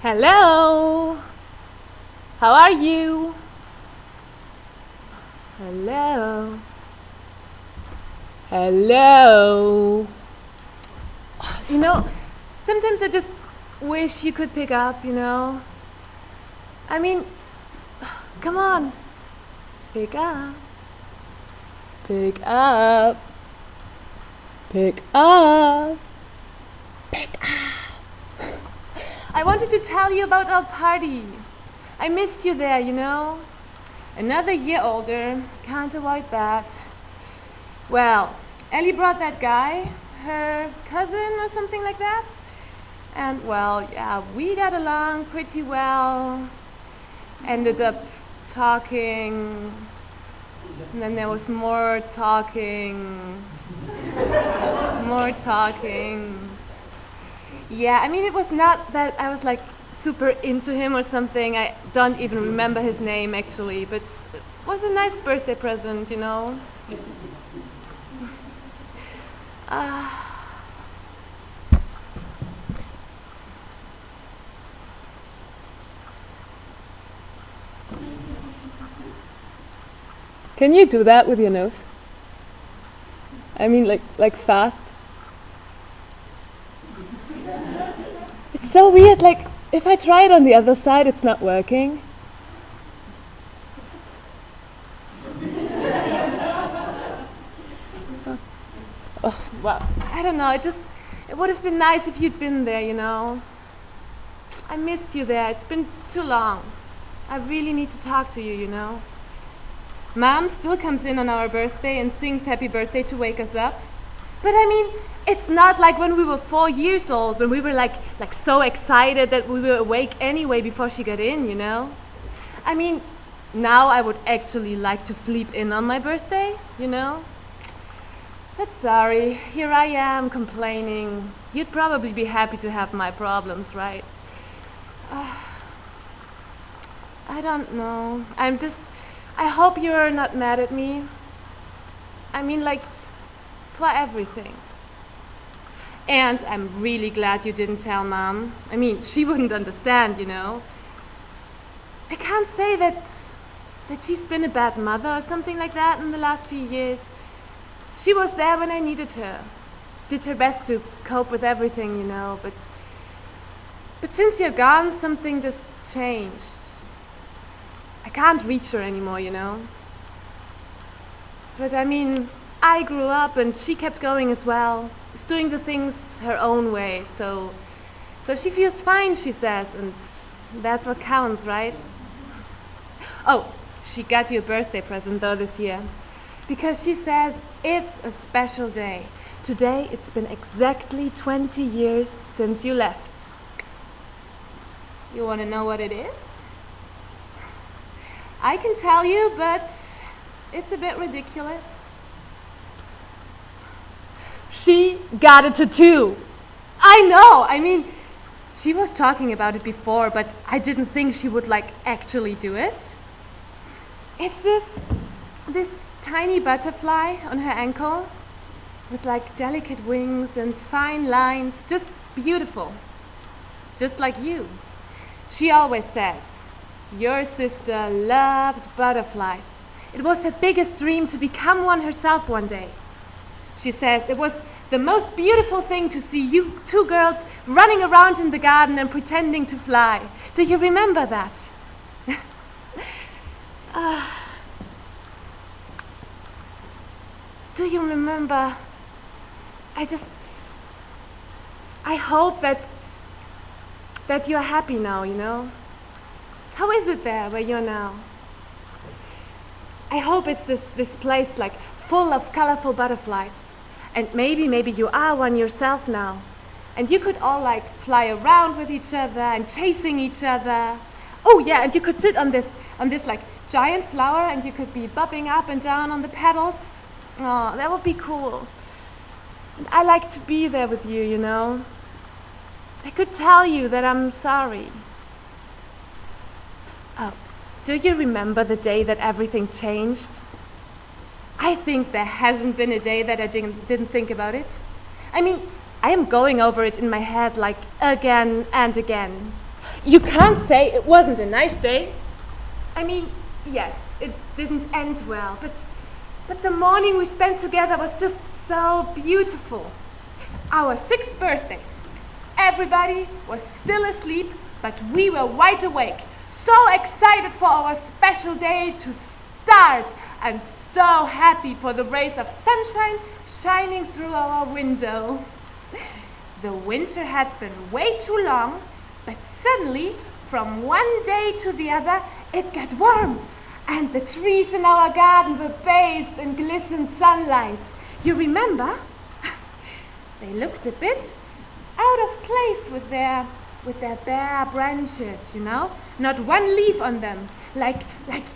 Hello. How are you? Hello. Hello. You know, sometimes I just wish you could pick up, you know? I mean, come on. Pick up. Pick up. Pick up. Pick up. I wanted to tell you about our party. I missed you there, you know? Another year older. Can't avoid that. Well, Ellie brought that guy, her cousin or something like that. And well, yeah, we got along pretty well. Ended up talking. And then there was more talking. More talking. Yeah, I mean, it was not that I was like super into him or something. I don't even remember his name actually, but it was a nice birthday present, you know. Can you do that with your nose? I mean, like fast. It's so weird, like, if I try it on the other side, it's not working. Oh, well, I don't know, it would have been nice if you'd been there, you know. I missed you there, it's been too long. I really need to talk to you, you know. Mom still comes in on our birthday and sings happy birthday to wake us up. But I mean, it's not like when we were 4 years old, when we were like so excited that we were awake anyway before she got in, you know? I mean, now I would actually like to sleep in on my birthday, you know? But sorry, here I am complaining. You'd probably be happy to have my problems, right? I don't know. I hope you're not mad at me. I mean, like, for everything. And I'm really glad you didn't tell Mom. I mean, she wouldn't understand, you know. I can't say that she's been a bad mother or something like that in the last few years. She was there when I needed her. Did her best to cope with everything, you know, but since you're gone, something just changed. I can't reach her anymore, you know. But I mean, I grew up and she kept going as well. She's doing the things her own way, so she feels fine, she says, and that's what counts, right? Oh, she got you a birthday present though this year, because she says it's a special day. Today it's been exactly 20 years since you left. You want to know what it is? I can tell you, but it's a bit ridiculous. She got a tattoo. I know, I mean, she was talking about it before, but I didn't think she would like actually do it. It's this tiny butterfly on her ankle with like delicate wings and fine lines, just beautiful. Just like you. She always says, your sister loved butterflies. It was her biggest dream to become one herself one day. She says it was the most beautiful thing to see you two girls running around in the garden and pretending to fly. Do you remember that? Do you remember? I hope that you're happy now, you know? How is it there where you're now? I hope it's this place like full of colorful butterflies. And maybe you are one yourself now. And you could all like fly around with each other and chasing each other. Oh yeah, and you could sit on this like giant flower and you could be bobbing up and down on the petals. Oh, that would be cool. And I like to be there with you, you know. I could tell you that I'm sorry. Oh, do you remember the day that everything changed? I think there hasn't been a day that I didn't think about it. I mean, I am going over it in my head like again and again. You can't say it wasn't a nice day. I mean, yes, it didn't end well, but the morning we spent together was just so beautiful. Our 6th birthday. Everybody was still asleep, but we were wide awake, so excited for our special day to start, and so happy for the rays of sunshine shining through our window. The winter had been way too long, but suddenly, from one day to the other, it got warm, and the trees in our garden were bathed in glistening sunlight. You remember? They looked a bit out of place with their bare branches, you know? Not one leaf on them, like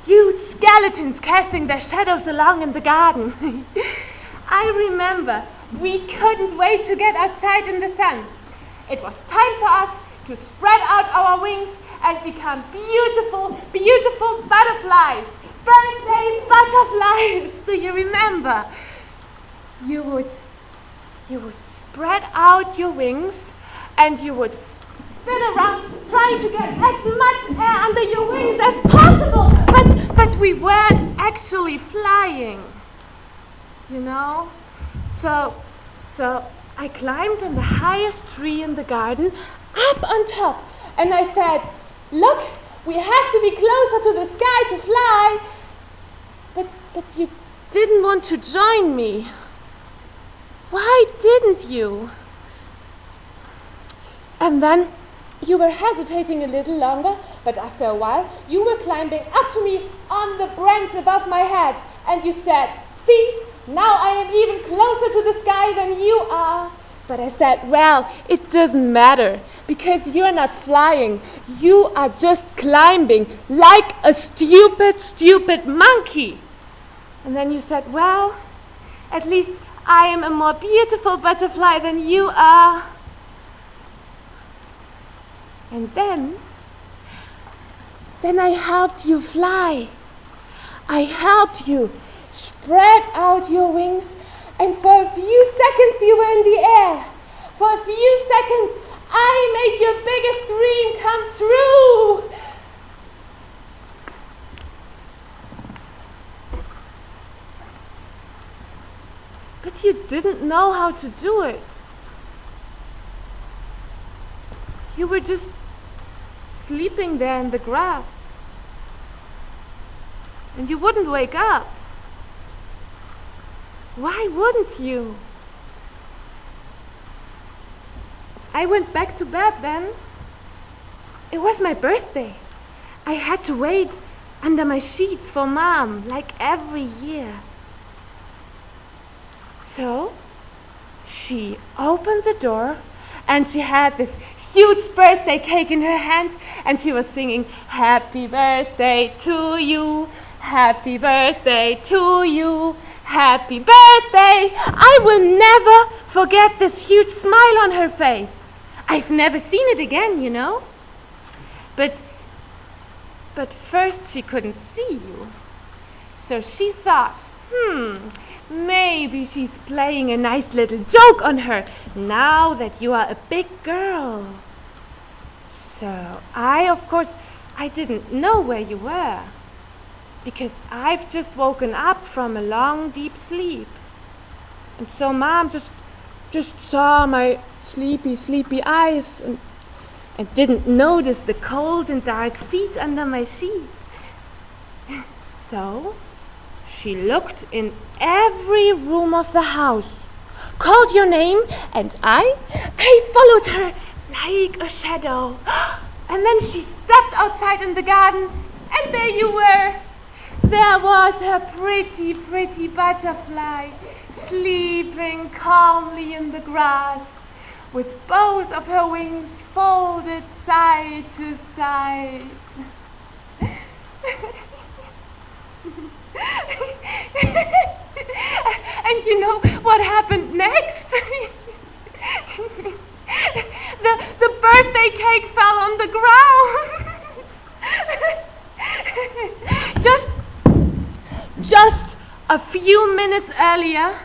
huge skeletons casting their shadows along in the garden. I remember we couldn't wait to get outside in the sun. It was time for us to spread out our wings and become beautiful, beautiful butterflies. Birthday butterflies! Do you remember? You would spread out your wings and you would spin around trying to get as much air under your wings as possible. But we weren't actually flying, you know? So I climbed on the highest tree in the garden, up on top, and I said, "Look, we have to be closer to the sky to fly." But you didn't want to join me. Why didn't you? And then you were hesitating a little longer, but after a while you were climbing up to me on the branch above my head, and you said, "See, now I am even closer to the sky than you are." But I said, "Well, it doesn't matter, because you're not flying. You are just climbing like a stupid monkey." And then you said, "Well, at least I am a more beautiful butterfly than you are." And then I helped you fly. I helped you spread out your wings, and for a few seconds you were in the air. For a few seconds, I made your biggest dream come true. But you didn't know how to do it. You were just sleeping there in the grass. And you wouldn't wake up. Why wouldn't you? I went back to bed then. It was my birthday. I had to wait under my sheets for Mom, like every year. So she opened the door and she had this huge birthday cake in her hand and she was singing, "Happy birthday to you, happy birthday to you, happy birthday." I will never forget this huge smile on her face. I've never seen it again, you know. But first she couldn't see you. So she thought, maybe she's playing a nice little joke on her now that you are a big girl. So I didn't know where you were, because I've just woken up from a long, deep sleep. And so Mom just saw my sleepy eyes and didn't notice the cold and dark feet under my sheets. So she looked in every room of the house, called your name, and I followed her like a shadow. And then she stepped outside in the garden, and there you were. There was her pretty butterfly, sleeping calmly in the grass, with both of her wings folded side to side. And you know what happened next? The birthday cake fell on the ground. Just a few minutes earlier,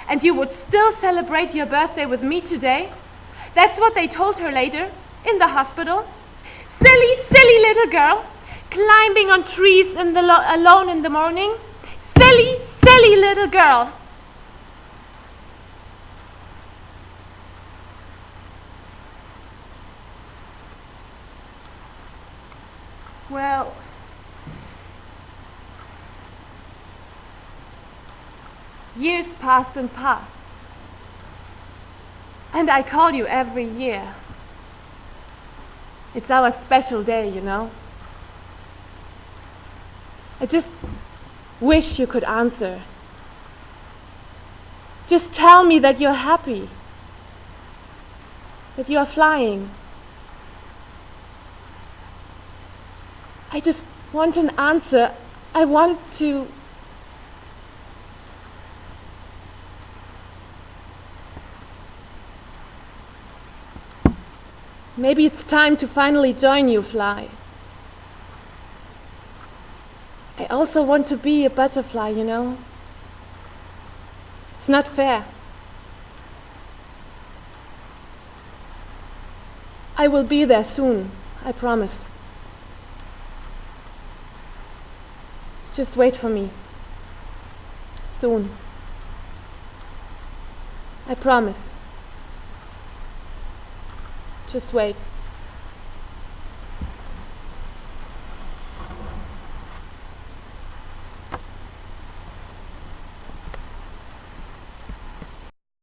and you would still celebrate your birthday with me today. That's what they told her later in the hospital. Silly, silly little girl, climbing on trees alone in the morning. Silly, silly little girl. Well, years passed and passed, and I call you every year. It's our special day, you know. I just wish you could answer. Just tell me that you're happy, that you are flying. I just want an answer. I want to... Maybe it's time to finally join you, Fly. I also want to be a butterfly, you know. It's not fair. I will be there soon, I promise. Just wait for me. Soon. I promise. Just wait.